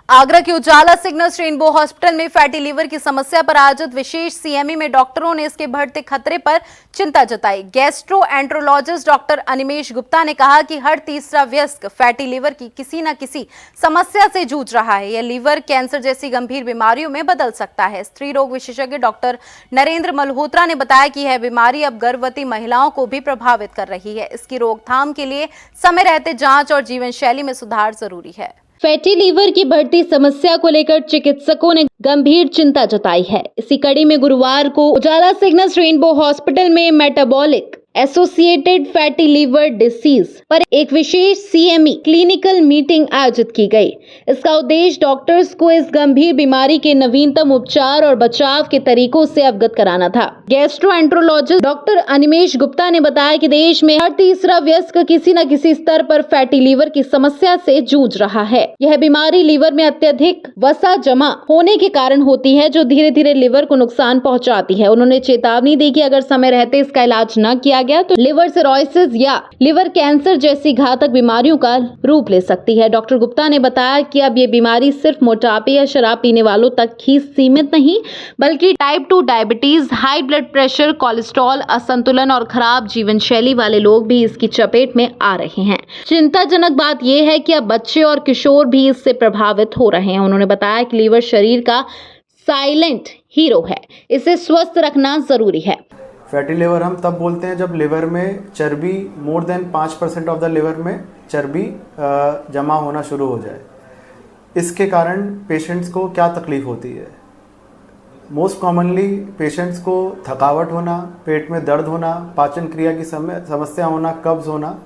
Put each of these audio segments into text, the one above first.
आगरा के उजाला signals rainbow hospital में fatty liver की समस्या पर आयोजित विशेष सीएमई में डॉक्टरों ने इसके बढ़ते खतरे पर चिंता जताई। गैस्ट्रोएंट्रोलॉजिस्ट डॉक्टर अनिमेश गुप्ता ने कहा कि हर तीसरा वयस्क फैटी लीवर की किसी न किसी समस्या से जूझ रहा है। यह लीवर कैंसर जैसी गंभीर बीमारियों में बदल सकता है। स्त्री रोग विशेषज्ञ डॉक्टर नरेंद्र मल्होत्रा ने बताया कि यह बीमारी अब गर्भवती महिलाओं को भी प्रभावित कर रही है। इसकी रोकथाम के लिए समय रहते जांच और जीवन शैली में सुधार जरूरी है। फैटी लीवर की बढ़ती समस्या को लेकर चिकित्सकों ने गंभीर चिंता जताई है। इसी कड़ी में गुरुवार को उजाला सिग्नल्स रेनबो हॉस्पिटल में metabolic associated fatty liver disease पर एक विशेष सीएमई क्लिनिकल मीटिंग आयोजित की गई। इसका उद्देश्य डॉक्टर्स को इस गंभीर बीमारी के नवीनतम उपचार और बचाव के तरीकों से अवगत कराना था। गैस्ट्रोएंट्रोलॉजिस्ट डॉक्टर अनिमेश गुप्ता ने बताया कि देश में हर तीसरा वयस्क किसी न किसी स्तर पर फैटी लीवर की समस्या से जूझ रहा है। यह बीमारी लीवर में अत्यधिक वसा जमा होने के कारण होती है, जो धीरे धीरे लीवर को नुकसान पहुंचाती है। उन्होंने चेतावनी दी कि अगर समय रहते इसका इलाज न किया गया तो लिवर सिरोसिस या लिवर कैंसर जैसी घातक बीमारियों का रूप ले सकती है। डॉक्टर गुप्ता ने बताया कि अब ये बीमारी सिर्फ मोटापे या शराब पीने वालों तक ही सीमित नहीं, बल्कि type 2 diabetes, high blood pressure, cholesterol असंतुलन और खराब जीवन शैली वाले लोग भी इसकी चपेट में आ रहे हैं। चिंताजनक बात यह है कि अब बच्चे और किशोर भी इससे प्रभावित हो रहे हैं। उन्होंने बताया कि लीवर शरीर का साइलेंट हीरो है, इसे स्वस्थ रखना जरूरी है। फैटी लिवर हम तब बोलते हैं जब लिवर में चर्बी more than 5% of the liver में चर्बी जमा होना शुरू हो जाए। इसके कारण पेशेंट्स को क्या तकलीफ होती है? मोस्ट कॉमनली पेशेंट्स को थकावट होना, पेट में दर्द होना, पाचन क्रिया की समस्या होना, कब्ज होना,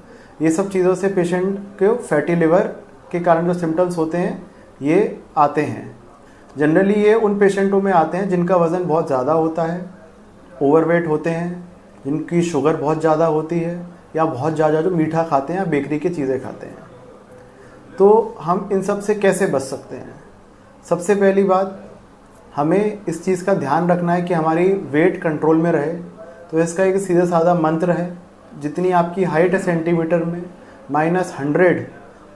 ये सब चीज़ों से पेशेंट को फैटी लिवर के कारण जो सिम्टम्स होते हैं ये आते हैं। जनरली ये उन पेशेंटों में आते हैं जिनका वज़न बहुत ज़्यादा होता है, ओवरवेट होते हैं, जिनकी शुगर बहुत ज़्यादा होती है या बहुत ज़्यादा जो मीठा खाते हैं या बेकरी की चीज़ें खाते हैं। तो हम इन सब से कैसे बच सकते हैं? सबसे पहली बात, हमें इस चीज़ का ध्यान रखना है कि हमारी वेट कंट्रोल में रहे। तो इसका एक सीधा साधा मंत्र है, जितनी आपकी हाइट है सेंटीमीटर में -100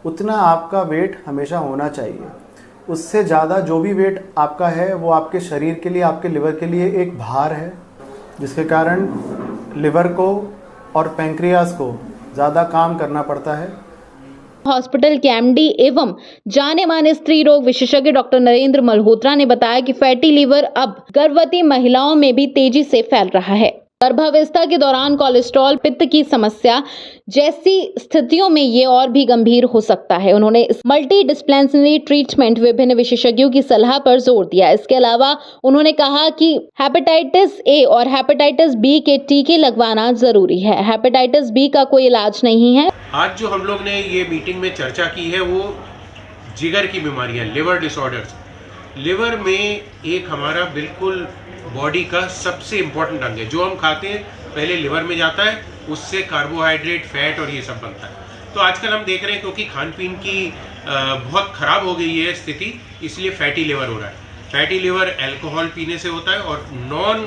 उतना आपका वेट हमेशा होना चाहिए। उससे ज़्यादा जो भी वेट आपका है वो आपके शरीर के लिए, आपके लिवर के लिए एक भार है, जिसके कारण लिवर को और पैंक्रियास को ज़्यादा काम करना पड़ता है। हॉस्पिटल के एमडी एवं जाने माने स्त्री रोग विशेषज्ञ डॉक्टर नरेंद्र मल्होत्रा ने बताया कि फैटी लीवर अब गर्भवती महिलाओं में भी तेजी से फैल रहा है। गर्भावस्था के दौरान कोलेस्ट्रॉल, पित्त की समस्या जैसी स्थितियों में ये और भी गंभीर हो सकता है। उन्होंने इस मल्टी डिस्प्लिनरी ट्रीटमेंट विभिन्न विशेषज्ञों की सलाह पर जोर दिया। इसके अलावा उन्होंने कहा कि हेपेटाइटिस ए और हेपेटाइटिस बी के टीके लगवाना जरूरी है। हेपेटाइटिस बी का कोई इलाज नहीं है। आज जो हम लोग ने ये मीटिंग में चर्चा की है वो जिगर की बीमारियां, लिवर डिसऑर्डर्स। लिवर में एक हमारा बिल्कुल बॉडी का सबसे इम्पोर्टेंट अंग है। जो हम खाते हैं पहले लिवर में जाता है, उससे कार्बोहाइड्रेट, फैट और ये सब बनता है। तो आजकल हम देख रहे हैं क्योंकि खान पीन की बहुत ख़राब हो गई है स्थिति, इसलिए फैटी लिवर हो रहा है। फैटी लिवर अल्कोहल पीने से होता है और नॉन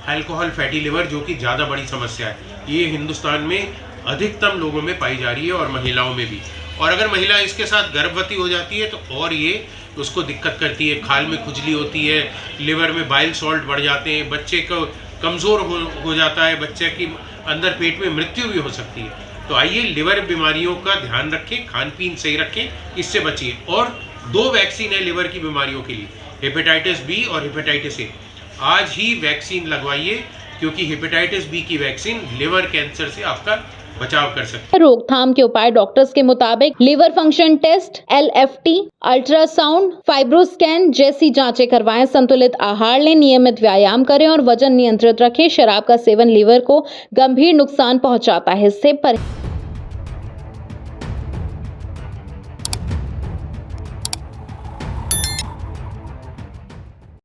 अल्कोहल फैटी लिवर जो कि ज़्यादा बड़ी समस्या है, ये हिंदुस्तान में अधिकतम लोगों में पाई जा रही है और महिलाओं में भी। और अगर महिला इसके साथ गर्भवती हो जाती है तो और ये उसको दिक्कत करती है। खाल में खुजली होती है, लिवर में बाइल सॉल्ट बढ़ जाते हैं, बच्चे को कमज़ोर हो जाता है, बच्चे की अंदर पेट में मृत्यु भी हो सकती है। तो आइए लिवर बीमारियों का ध्यान रखें, खान पीन सही रखें, इससे बचिए। और 2 वैक्सीन है लिवर की बीमारियों के लिए, हेपेटाइटिस बी और हेपेटाइटिस ए। आज ही वैक्सीन लगवाइए, क्योंकि हेपेटाइटिस बी की वैक्सीन लिवर कैंसर से आपका बचाव कर सकते हैं। रोकथाम के उपाय डॉक्टर्स के मुताबिक liver function test, LFT, ultrasound, fibroscan जैसी जांचें करवाएं, संतुलित आहार लें, नियमित व्यायाम करें और वजन नियंत्रित रखें। शराब का सेवन लीवर को गंभीर नुकसान पहुंचाता है, इससे